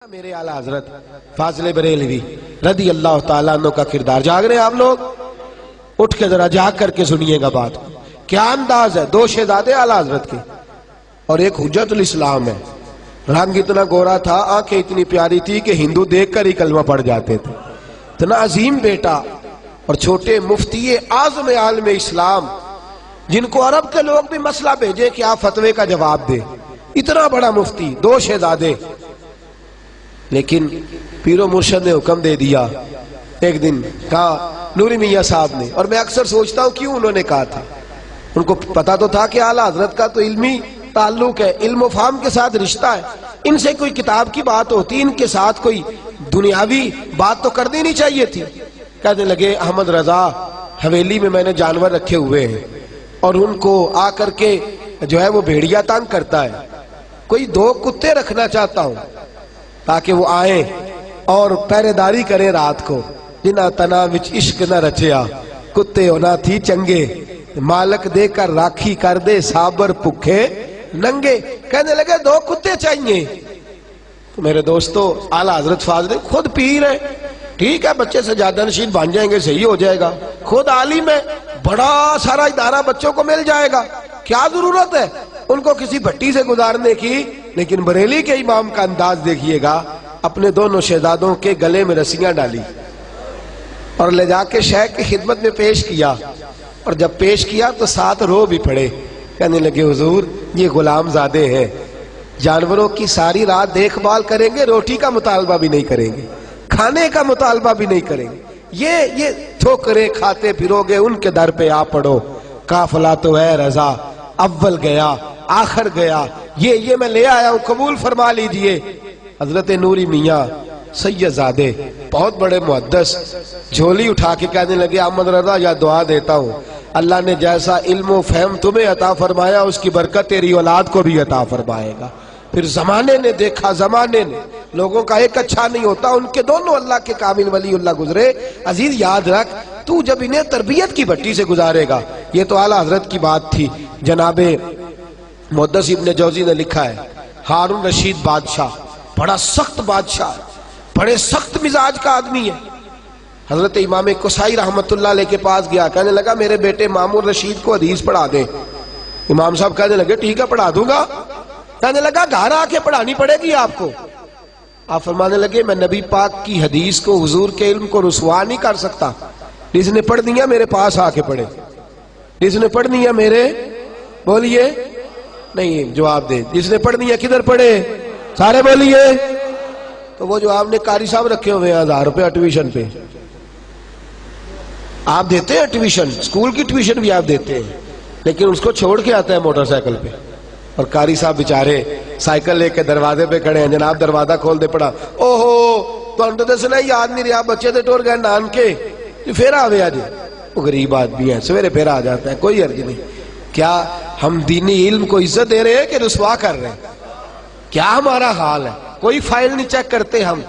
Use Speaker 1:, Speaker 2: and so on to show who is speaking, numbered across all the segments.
Speaker 1: میرے اعلیٰ حضرت فاضل بریلوی رضی اللہ تعالیٰ عنہ کا کردار جاگ رہے ہیں آپ لوگ؟ اٹھ کے ذرا جاگ کر کے سنیے گا بات. کیا انداز ہے. دو شہزادے اعلیٰ حضرت کے اور ایک حجت الاسلام ہے. رنگ اتنا گورا تھا، آنکھیں اتنی پیاری تھی کہ ہندو دیکھ کر ہی کلمہ پڑھ جاتے تھے. اتنا عظیم بیٹا اور چھوٹے مفتی اعظم عالم اسلام جن کو عرب کے لوگ بھی مسئلہ بھیجے کہ آپ فتوے کا جواب دے. اتنا بڑا مفتی، دو شہزادے. لیکن پیر و مرشد نے حکم دے دیا. ایک دن کہا نوری میاں صاحب نے، اور میں اکثر سوچتا ہوں کیوں انہوں نے کہا تھا. ان کو پتا تو تھا کہ اعلیٰ حضرت کا تو علمی تعلق ہے، علم و فہم کے ساتھ رشتہ ہے. ان سے کوئی کتاب کی بات ہوتی، ان کے ساتھ کوئی دنیاوی بات تو کر دینی چاہیے تھی. کہنے لگے احمد رضا حویلی میں میں نے جانور رکھے ہوئے ہیں اور ان کو آ کر کے جو ہے وہ بھیڑیا تنگ کرتا ہے. کوئی دو کتے رکھنا چاہتا ہوں تاکہ وہ آئیں اور پہرے داری کریں رات کو. جنا تنا وچ عشق نہ رچیا کتے ہونا تھی چنگے، مالک دے کر راکھی کر دے صابر پکھے ننگے. کہنے لگے دو کتے چاہیے. تو میرے دوستو اعلیٰ حضرت فاضل خود پیر ہے، ٹھیک ہے بچے سجادہ نشین بن جائیں گے، صحیح ہو جائے گا. خود عالم ہے، بڑا سارا ادارہ بچوں کو مل جائے گا. کیا ضرورت ہے ان کو کسی بھٹی سے گزارنے کی. لیکن بریلی کے امام کا انداز دیکھیے گا. اپنے دونوں شہزادوں کے گلے میں رسیاں ڈالی اور لے جا کے شیخ کی خدمت میں پیش کیا. اور جب پیش کیا تو ساتھ رو بھی پڑے. کہنے لگے حضور یہ غلام زادے ہیں، جانوروں کی ساری رات دیکھ بھال کریں گے، روٹی کا مطالبہ بھی نہیں کریں گے، کھانے کا مطالبہ بھی نہیں کریں گے. یہ ٹھوکریں کھاتے پھرو گے، ان کے در پہ آ پڑو. قافلہ تو ہے رضا اول گیا آخر گیا، یہ میں لے آیا ہوں، قبول فرما لیجئے. حضرت نوری میاں سید زادے بہت بڑے محدث جھولی اٹھا کے کہنے لگے احمد رضا یا دعا دیتا ہوں اللہ نے جیسا علم و فہم تمہیں عطا فرمایا اس کی برکت تیری اولاد کو بھی عطا فرمائے گا. پھر زمانے نے دیکھا، زمانے نے لوگوں کا ایک اچھا نہیں ہوتا، ان کے دونوں اللہ کے کامل ولی اللہ گزرے. عزیز یاد رکھ تو جب انہیں تربیت کی بھٹی سے گزارے گا. یہ تو اعلیٰ حضرت کی بات تھی. جناب محدث ابن جوزی نے لکھا ہے ہارون رشید بادشاہ بڑا سخت بادشاہ، بڑے سخت مزاج کا آدمی ہے. حضرت امام قصائی رحمت اللہ علیہ کے پاس گیا، کہنے لگا میرے بیٹے مامون رشید کو حدیث پڑھا دیں. امام صاحب کہنے لگے ٹھیک ہے پڑھا دوں گا. کہنے لگا گھر آ کے پڑھانی پڑے گی آپ کو. آپ فرمانے لگے میں نبی پاک کی حدیث کو، حضور کے علم کو رسوا نہیں کر سکتا. جس نے پڑھ دیا میرے پاس آ کے پڑھے. جس نے پڑھ دیا میرے بولیے نہیں جواب دے. جس نے پڑھ دیا کدھر پڑھے سارے بولیے. تو وہ جو آپ نے قاری صاحب رکھے ہوئے ہیں 1000 روپے ٹیوشن پہ، آپ دیتے ہیں ٹیوشن، اسکول کی ٹیوشن بھی آپ دیتے ہیں، لیکن اس کو چھوڑ کے آتا ہے موٹر سائیکل پہ. اور قاری صاحب بیچارے سائیکل لے کے دروازے پہ کھڑے ہیں. جناب دروازہ کھول دے پڑا. اوہو تو انتو دسنا یاد نہیں رہا، بچے دے ٹور گئے نان کے پھر آوے آجے. وہ غریب آدمی ہے، سویرے پھر آ جاتا ہے، کوئی عرض نہیں. کیا ہم دینی علم کو عزت دے رہے ہیں کہ رسوا کر رہے ہیں؟ کیا ہمارا حال ہے؟ کوئی فائل نہیں چیک کرتے ہم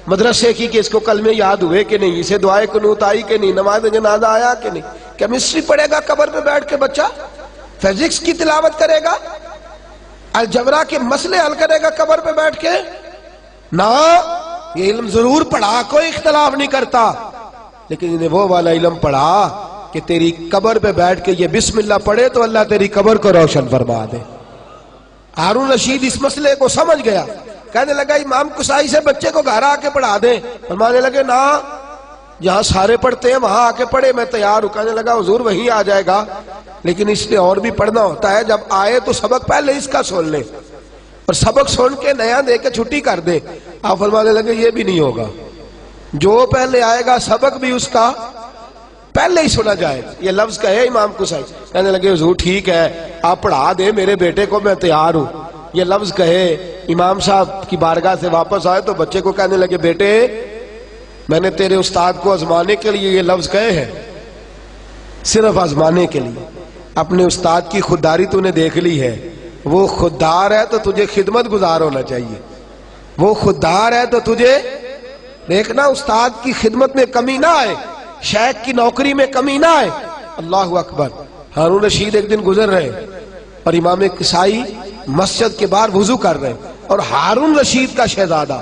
Speaker 1: مدرسے کی کہ اس کو کلمے یاد ہوئے کہ نہیں، اسے دعائے قنوت آئی کہ نہیں، نماز جنازہ آیا کہ نہیں. کیمسٹری پڑھے گا قبر پہ بیٹھ کے بچہ، فزکس کی تلاوت کرے گا، الجبرا کے مسئلے حل کرے گا قبر پہ بیٹھ کے؟ نہ، یہ علم ضرور پڑھا، کوئی اختلاف نہیں کرتا، لیکن انہیں وہ والا علم پڑھا کہ تیری قبر پہ بیٹھ کے یہ بسم اللہ پڑھے تو اللہ تیری قبر کو روشن فرما دے. ہارون رشید اس مسئلے کو سمجھ گیا. کہنے لگا امام قصائی سے بچے کو گھر آ کے پڑھا دیں. فرمانے لگے نا، جہاں سارے پڑھتے ہیں وہاں آ کے پڑھے، میں تیار ہوں. کہنے لگا حضور وہیں آ جائے گا، لیکن اس لیے اور بھی پڑھنا ہوتا ہے. جب آئے تو سبق پہلے اس کا سن لے اور سبق سن کے نیا دے کے چھٹی کر دے. آپ فرمانے لگے یہ بھی نہیں ہوگا، جو پہلے آئے گا سبق بھی اس کا پہلے ہی سنا جائے. یہ لفظ کہے امام قصائی. کہنے لگے حضور ٹھیک ہے آپ پڑھا دے میرے بیٹے کو، میں تیار ہوں. یہ لفظ کہے امام صاحب کی بارگاہ سے واپس آئے تو بچے کو کہنے لگے بیٹے میں نے تیرے استاد کو آزمانے کے لیے یہ لفظ کہے ہیں، صرف آزمانے کے لیے. اپنے استاد کی خودداری تو نے دیکھ لی ہے، وہ خوددار ہے تو تجھے خدمت گزار ہونا چاہیے. وہ خوددار ہے تو تجھے دیکھنا استاد کی خدمت میں کمی نہ آئے، شیخ کی نوکری میں کمی نہ آئے. اللہ اکبر. ہارون رشید ایک دن گزر رہے اور امام قصائی مسجد کے باہر وضو کر رہے، اور ہارون رشید کا شہزادہ